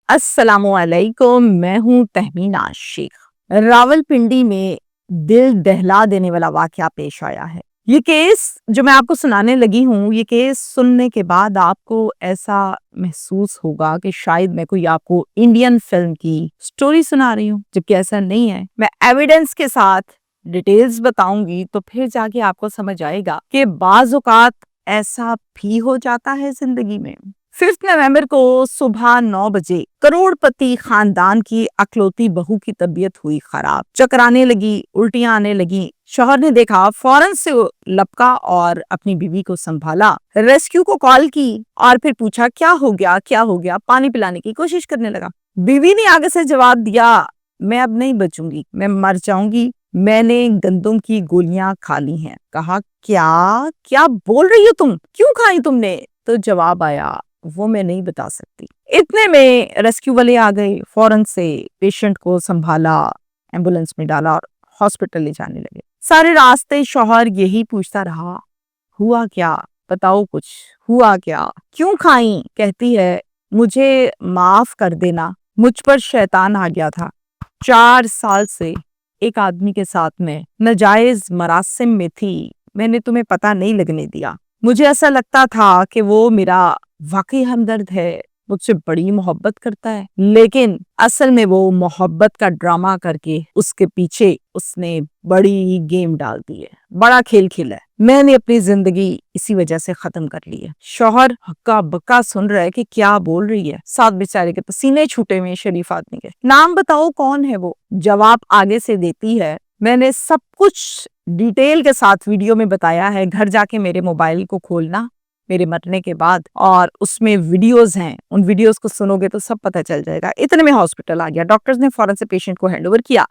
السلام علیکم، میں ہوں تہمینہ شیخ۔ راولپنڈی میں دل دہلا دینے والا واقعہ پیش آیا ہے۔ یہ کیس جو میں آپ کو سنانے لگی ہوں، یہ کیس سننے کے بعد آپ کو ایسا محسوس ہوگا کہ شاید میں کوئی آپ کو انڈین فلم کی سٹوری سنا رہی ہوں، جبکہ ایسا نہیں ہے۔ میں ایویڈنس کے ساتھ ڈیٹیلز بتاؤں گی تو پھر جا کے آپ کو سمجھ آئے گا کہ بعض اوقات ایسا بھی ہو جاتا ہے زندگی میں۔ 5 نومبر کو صبح 9 بجے کروڑ پتی خاندان کی اکلوتی بہو کی طبیعت ہوئی خراب، چکرانے لگی، الٹیاں آنے لگی۔ شوہر نے دیکھا، فوراً سے لپکا اور اپنی بیوی کو سنبھالا، ریسکیو کو کال کی اور پھر پوچھا کیا ہو گیا، پانی پلانے کی کوشش کرنے لگا۔ بیوی نے آگے سے جواب دیا، میں اب نہیں بچوں گی، میں مر جاؤں گی، میں نے گندم کی گولیاں کھا لی ہیں۔ کہا کیا بول رہی ہو تم، کیوں کھائی تم نے؟ تو جواب آیا، وہ میں نہیں بتا سکتی۔ اتنے میں ریسکیو والے آ گئے، فوراً سے پیشنٹ کو سنبھالا، ایمبولینس میں ڈالا اور ہاسپٹل لے جانے لگے۔ سارے راستے شوہر یہی پوچھتا رہا، ہوا کیا، بتاؤ کچھ، ہوا کیا، کیوں کھائیں؟ کہتی ہے، مجھے معاف کر دینا، مجھ پر شیطان آ گیا تھا۔ 4 سال سے ایک آدمی کے ساتھ میں ناجائز مراسم میں تھی، میں نے تمہیں پتہ نہیں لگنے دیا۔ مجھے ایسا لگتا تھا کہ وہ میرا واقعی ہمدرد ہے، مجھ سے بڑی محبت کرتا ہے، لیکن اصل میں وہ محبت کا ڈرامہ کر کے اس کے پیچھے اس نے بڑی گیم ڈال دی ہے، بڑا کھیل کھیلا ہے۔ میں نے اپنی زندگی اسی وجہ سے ختم کر لی ہے۔ شوہر ہکا بکا سن رہا ہے کہ کیا بول رہی ہے۔ ساتھ بیچارے کے پسینے چھوٹے ہوئے شریف آدمی کے۔ نام بتاؤ کون ہے وہ؟ جواب آگے سے دیتی ہے، میں نے سب کچھ ڈیٹیل کے ساتھ ویڈیو میں بتایا ہے، گھر جا کے میرے موبائل کو کھولنا میرے مرنے کے بعد، اور اس میں ویڈیوز ہیں، ان ویڈیوز کو سنو گے تو سب پتہ چل جائے گا۔ اتنے میں ہاسپٹل آ گیا، ڈاکٹرز نے فوراً سے پیشنٹ کو ہینڈ اوور کیا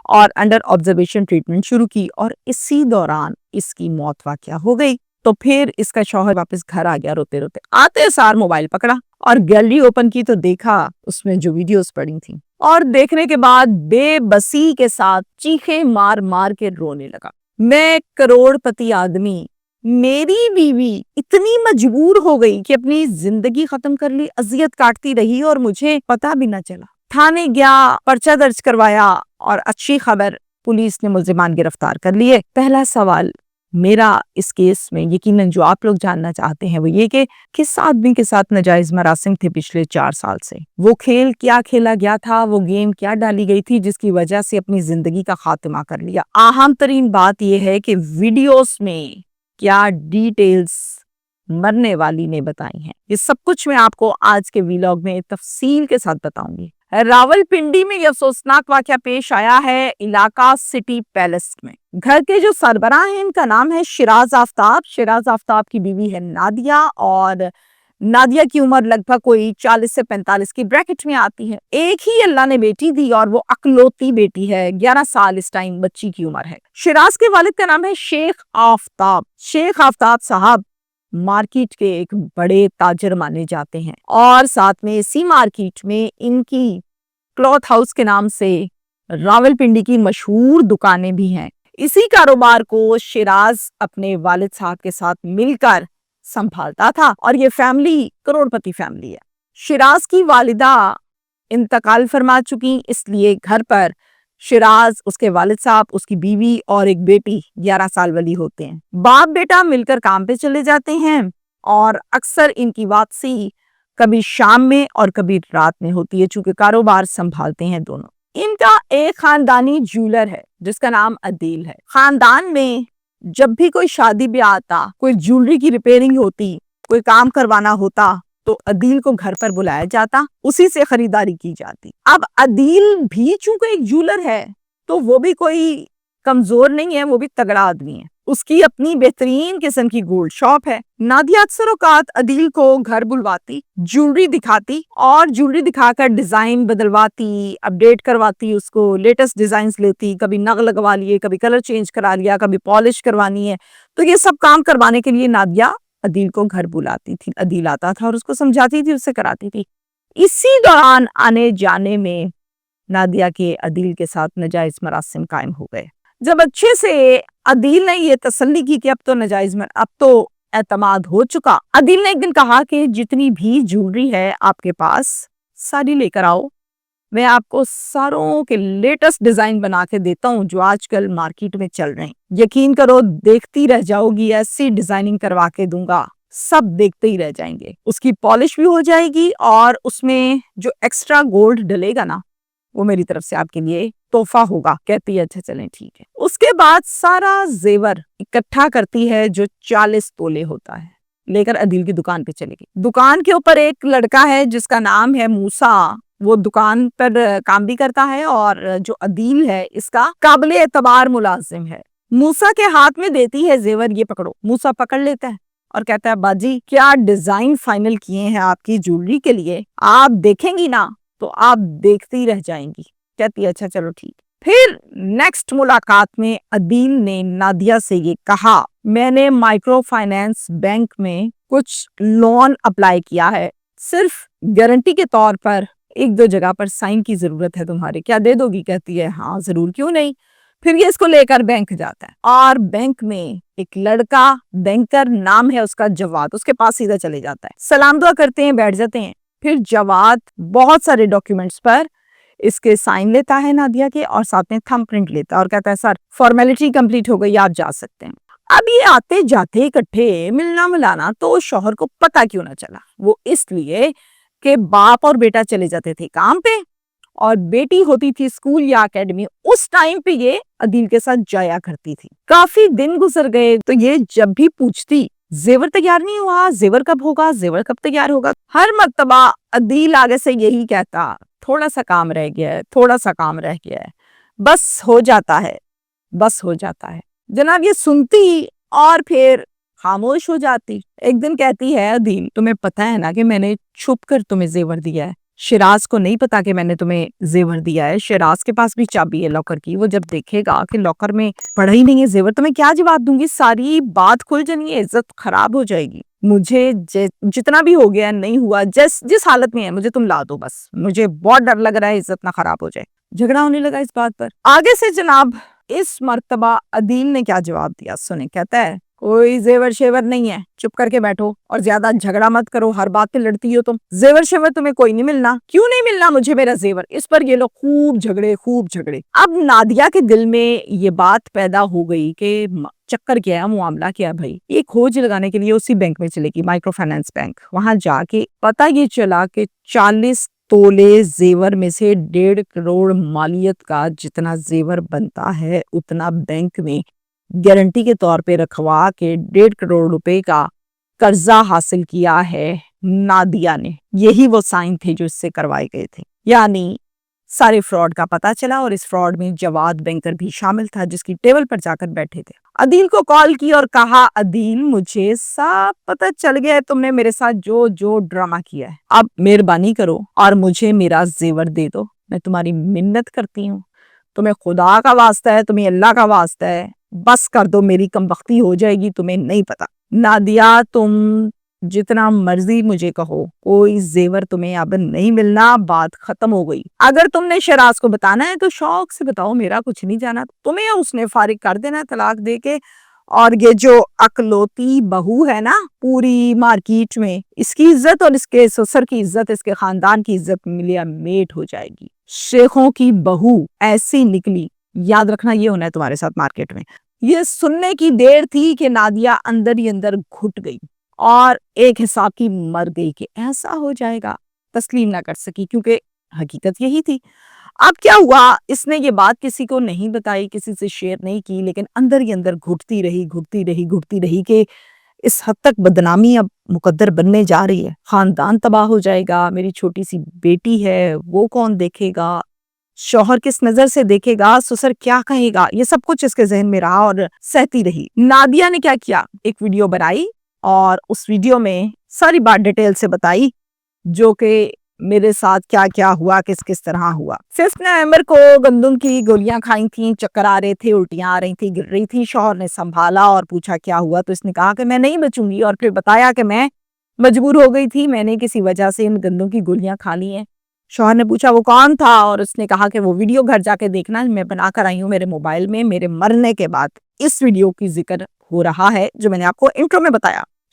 اور انڈر آبزرویشن ٹریٹمنٹ شروع کی، اور اسی دوران اس کی موت واقع ہو گئی۔ تو پھر اس کا شوہر واپس گھر آ گیا روتے روتے، آتے سار موبائل پکڑا اور گیلری اوپن کی تو دیکھا اس میں جو ویڈیوز پڑی تھیں، اور دیکھنے کے بعد بے بسی کے ساتھ چیخیں مار مار کے رونے لگا۔ میں کروڑ پتی آدمی، میری بیوی اتنی مجبور ہو گئی کہ اپنی زندگی ختم کر لی، اذیت کاٹتی رہی اور مجھے پتہ بھی نہ چلا۔ تھانے گیا، پرچہ درج کروایا، اور اچھی خبر، پولیس نے ملزمان گرفتار کر لیے۔ پہلا سوال میرا اس کیس میں یقیناً جو آپ لوگ جاننا چاہتے ہیں وہ یہ کہ کس آدمی کے ساتھ ناجائز مراسم تھے پچھلے 4 سال سے؟ وہ کھیل کیا کھیلا گیا تھا؟ وہ گیم کیا ڈالی گئی تھی جس کی وجہ سے اپنی زندگی کا خاتمہ کر لیا؟ اہم ترین بات یہ ہے کہ ویڈیوز میں کیا ڈیٹیلز مرنے والی نے بتائی ہیں۔ یہ سب کچھ میں آپ کو آج کے ویلاگ میں تفصیل کے ساتھ بتاؤں گی۔ راولپنڈی میں یہ افسوسناک واقعہ پیش آیا ہے، علاقہ سٹی پیلس میں۔ گھر کے جو سربراہ ہیں ان کا نام ہے شیراز آفتاب۔ شیراز آفتاب کی بیوی ہے نادیہ، اور نادیہ کی عمر لگ بھگ کوئی 40 سے 45 کی بریکٹ میں آتی ہے۔ ایک ہی اللہ نے بیٹی دی اور وہ اکلوتی بیٹی ہے، 11 سال اس ٹائم بچی کی عمر ہے۔ شیراز کے والد کا نام ہے شیخ آفتاب۔ شیخ آفتاب صاحب مارکیٹ کے ایک بڑے تاجر مانے جاتے ہیں، اور ساتھ میں اسی مارکیٹ میں ان کی کلوتھ ہاؤس کے نام سے راولپنڈی کی مشہور دکانیں بھی ہیں۔ اسی کاروبار کو شیراز اپنے والد صاحب کے ساتھ مل کر سنبھالتا تھا، اور یہ فیملی کروڑ پتی فیملی ہے۔ شیراز کی والدہ انتقال فرما چکی، اس لیے گھر پر شیراز، اس کے والد صاحب، اس کی بیوی اور ایک بیٹی 11 سال والی ہوتے ہیں۔ باپ بیٹا مل کر کام پہ چلے جاتے ہیں، اور اکثر ان کی واپسی کبھی شام میں اور کبھی رات میں ہوتی ہے، چونکہ کاروبار سنبھالتے ہیں دونوں۔ ان کا ایک خاندانی جولر ہے جس کا نام عدیل ہے۔ خاندان میں جب بھی کوئی شادی بیاہ آتا، کوئی جولری کی ریپیئرنگ ہوتی، کوئی کام کروانا ہوتا تو عدیل کو گھر پر بلایا جاتا، اسی سے خریداری کی جاتی۔ اب عدیل بھی چونکہ ایک جولر ہے تو وہ بھی کوئی کمزور نہیں ہے، وہ بھی تگڑا آدمی ہے۔ اس کی اپنی بہترین قسم کی گولڈ شاپ ہے۔ نادیہ اکثر اوقات عدیل کو گھر بلواتی، جولری دکھاتی، اور جولری دکھا کر ڈیزائن بدلواتی، اپڈیٹ کرواتی، اس کو لیٹسٹ ڈیزائنز لیتی، کبھی نگ لگوا لیے، کبھی کلر چینج کرا لیا، کبھی پالش کروانی ہے۔ تو یہ سب کام کروانے کے لیے نادیہ عدیل کو گھر بلاتی تھی۔ عدیل آتا تھا اور اس کو سمجھاتی تھی، اس سے کراتی تھی۔ اسی دوران آنے جانے میں نادیہ کے عدیل کے ساتھ ناجائز مراسم قائم ہو گئے۔ جب اچھے سے عدیل نے یہ تسلی کی کہ اب تو اعتماد ہو چکا، عدیل نے ایک دن کہا کہ جتنی بھی جولری ہے آپ کے پاس ساری لے کر آؤ، میں آپ کو ساروں کے لیٹسٹ ڈیزائن بنا کے دیتا ہوں جو آج کل مارکیٹ میں چل رہے ہیں۔ یقین کرو دیکھتی رہ جاؤ گی، ایسی ڈیزائننگ کروا کے دوں گا، سب دیکھتے ہی رہ جائیں گے۔ اس کی پالش بھی ہو جائے گی اور اس میں جو ایکسٹرا گولڈ ڈلے گا نا وہ میری طرف سے آپ کے لیے تحفہ ہوگا۔ کہتی ہے اچھا چلیں ٹھیک ہے۔ اس کے بعد سارا زیور اکٹھا کرتی ہے جو 40 تولے ہوتا ہے، لے کر عدیل کی دکان پہ چلے گی۔ دکان کے اوپر ایک لڑکا ہے جس کا نام ہے موسیٰ، وہ دکان پر کام بھی کرتا ہے اور جو عدیل ہے اس کا قابل اعتبار ملازم ہے۔ موسیٰ کے ہاتھ میں دیتی ہے زیور، یہ پکڑو۔ موسیٰ پکڑ لیتا ہے اور کہتا ہے باجی کیا ڈیزائن فائنل کیے ہیں آپ کی جویلری کے لیے، آپ دیکھیں گی نا تو آپ دیکھتی رہ جائیں گی۔ کہتی ہے اچھا چلو ٹھیک۔ پھر نیکسٹ ملاقات میں عدیل نے نادیہ سے یہ کہا میں نے مائکرو فائنانس بینک میں کچھ لون اپلائی کیا ہے، صرف گارنٹی کے طور پر 1-2 جگہ پر سائن کی ضرورت ہے تمہارے، کیا دے دو گی؟ کہتی ہے ہاں ضرور، کیوں نہیں۔ پھر یہ اس کو لے کر بینک جاتا ہے اور بینک میں ایک لڑکا بینکر نام ہے اس کا جواد، اس کے پاس سیدھا چلے جاتا ہے، سلام دعا کرتے ہیں، بیٹھ جاتے ہیں۔ پھر جواد بہت سارے ڈاکیومنٹس پر اس کے سائن لیتا ہے نادیہ کے اور ساتھ میں تھم پرنٹ لیتا ہے اور کہتا ہے سر فارمیلٹی کمپلیٹ ہو گئی، آپ جا سکتے ہیں۔ اب یہ آتے جاتے اکٹھے ملنا ملانا تو شوہر کو پتا کیوں نہ چلا، وہ اس لیے کہ باپ اور بیٹا چلے جاتے تھے کام پہ اور بیٹی ہوتی تھی اسکول یا اکیڈمی، اس ٹائم پہ یہ عدیل کے ساتھ جایا کرتی تھی۔ کافی دن گزر گئے تو یہ جب بھی پوچھتی زیور تیار نہیں ہوا، زیور کب ہوگا، زیور کب تیار ہوگا، ہر مرتبہ عدیل آگے سے یہی کہتا تھوڑا سا کام رہ گیا ہے، تھوڑا سا کام رہ گیا ہے، بس ہو جاتا ہے، بس ہو جاتا ہے۔ جناب یہ سنتی اور پھر خاموش ہو جاتی۔ ایک دن کہتی ہے عدیل تمہیں پتا ہے نا کہ میں نے چھپ کر تمہیں زیور دیا ہے، شیراز کو نہیں پتا کہ میں نے تمہیں زیور دیا ہے، شیراز کے پاس بھی چابی ہے لاکر کی، وہ جب دیکھے گا کہ لاکر میں پڑا ہی نہیں ہے زیور تو میں کیا جواب دوں گی، ساری بات کھل جانی ہے، عزت خراب ہو جائے گی۔ مجھے جتنا بھی ہو گیا نہیں ہوا، جس حالت میں ہے مجھے تم لا دو، بس مجھے بہت ڈر لگ رہا ہے عزت نہ خراب ہو جائے۔ جھگڑا ہونے لگا اس بات پر۔ آگے سے جناب اس مرتبہ عدیل نے کیا جواب دیا سنیں، کہتا ہے کوئی زیور شیور نہیں ہے، چپ کر کے بیٹھو اور زیادہ جھگڑا مت کرو، ہر بات پہ لڑتی ہو تم، زیور شیور تمہیں کوئی نہیں ملنا۔ کیوں نہیں ملنا مجھے میرا زیور؟ اس پر یہ لوگ خوب جھگڑے۔ اب نادیہ کے دل میں یہ بات پیدا ہو گئی کہ چکر کیا ہے، معاملہ کیا ہے بھائی۔ یہ کھوج لگانے کے لیے اسی بینک میں چلے گی، مائکرو فائنانس بینک۔ وہاں جا کے پتہ یہ چلا کہ 40 تولے زیور میں سے 1.5 کروڑ مالیت کا جتنا زیور بنتا ہے اتنا بینک میں گارنٹی کے طور پہ رکھوا کے 1.5 کروڑ روپے کا قرضہ حاصل کیا ہے نادیہ نے۔ یہی وہ سائن تھے جو اس سے کروائے گئے تھے، یعنی سارے فراڈ کا پتا چلا اور اس فراڈ میں جواد بینکر بھی شامل تھا جس کی ٹیبل پر جا کر بیٹھے تھے۔ عدیل کو کال کی اور کہا عدیل مجھے سب پتہ چل گیا ہے تم نے میرے ساتھ جو ڈرامہ کیا ہے، اب مہربانی کرو اور مجھے میرا زیور دے دو، میں تمہاری منت کرتی ہوں، تمہیں خدا کا واسطہ ہے، تمہیں اللہ کا واسطہ ہے، بس کر دو، میری کم بختی ہو جائے گی، تمہیں نہیں پتا۔ نادیہ تم جتنا مرضی مجھے کہو، کوئی زیور تمہیں اب نہیں ملنا، بات ختم ہو گئی۔ اگر تم نے شیراز کو بتانا ہے تو شوق سے بتاؤ، میرا کچھ نہیں جانا، تمہیں اس نے فارغ کر دینا طلاق دے کے، اور یہ جو اکلوتی بہو ہے نا پوری مارکیٹ میں، اس کی عزت اور اس کے سسر کی عزت، اس کے خاندان کی عزت ملیا میٹ ہو جائے گی۔ شیخوں کی بہو ایسی نکلی، یاد رکھنا یہ ہونا ہے تمہارے ساتھ مارکیٹ میں۔ یہ سننے کی دیر تھی کہ نادیہ اندر ہی اندر گھٹ گئی اور ایک حساب کی مر گئی کہ ایسا ہو جائے گا، تسلیم نہ کر سکی کیونکہ حقیقت یہی تھی۔ اب کیا ہوا، اس نے یہ بات کسی کو نہیں بتائی، کسی سے شیئر نہیں کی، لیکن اندر ہی اندر گھٹتی رہی کہ اس حد تک بدنامی اب مقدر بننے جا رہی ہے، خاندان تباہ ہو جائے گا، میری چھوٹی سی بیٹی ہے وہ کون دیکھے گا، شوہر کس نظر سے دیکھے گا، سسر کیا کہے گا، یہ سب کچھ اس کے ذہن میں رہا اور سہتی رہی۔ نادیہ نے کیا کیا، ایک ویڈیو بنائی اور اس ویڈیو میں ساری بات ڈیٹیل سے بتائی جو کہ میرے ساتھ کیا کیا ہوا، کس طرح ہوا۔ 5 نومبر کو گندم کی گولیاں کھائی تھیں، چکر آ رہے تھے، الٹیاں آ رہی تھیں، گر رہی تھی، شوہر نے سنبھالا اور پوچھا کیا ہوا تو اس نے کہا کہ میں نہیں بچوں گی، اور پھر بتایا کہ میں مجبور ہو گئی تھی، میں نے کسی وجہ سے ان گندم کی گولیاں کھا لی ہیں۔ شوہر نے پوچھا وہ کون تھا اور اس نے کہا کہ وہ ویڈیو گھر جا کے دیکھنا، میں بنا کر آئی ہوں میرے موبائل میں، میرے مرنے کے بعد اس ویڈیو کی ذکر ہو رہا ہے جو میں نے آپ کو انٹرو میں بتایا۔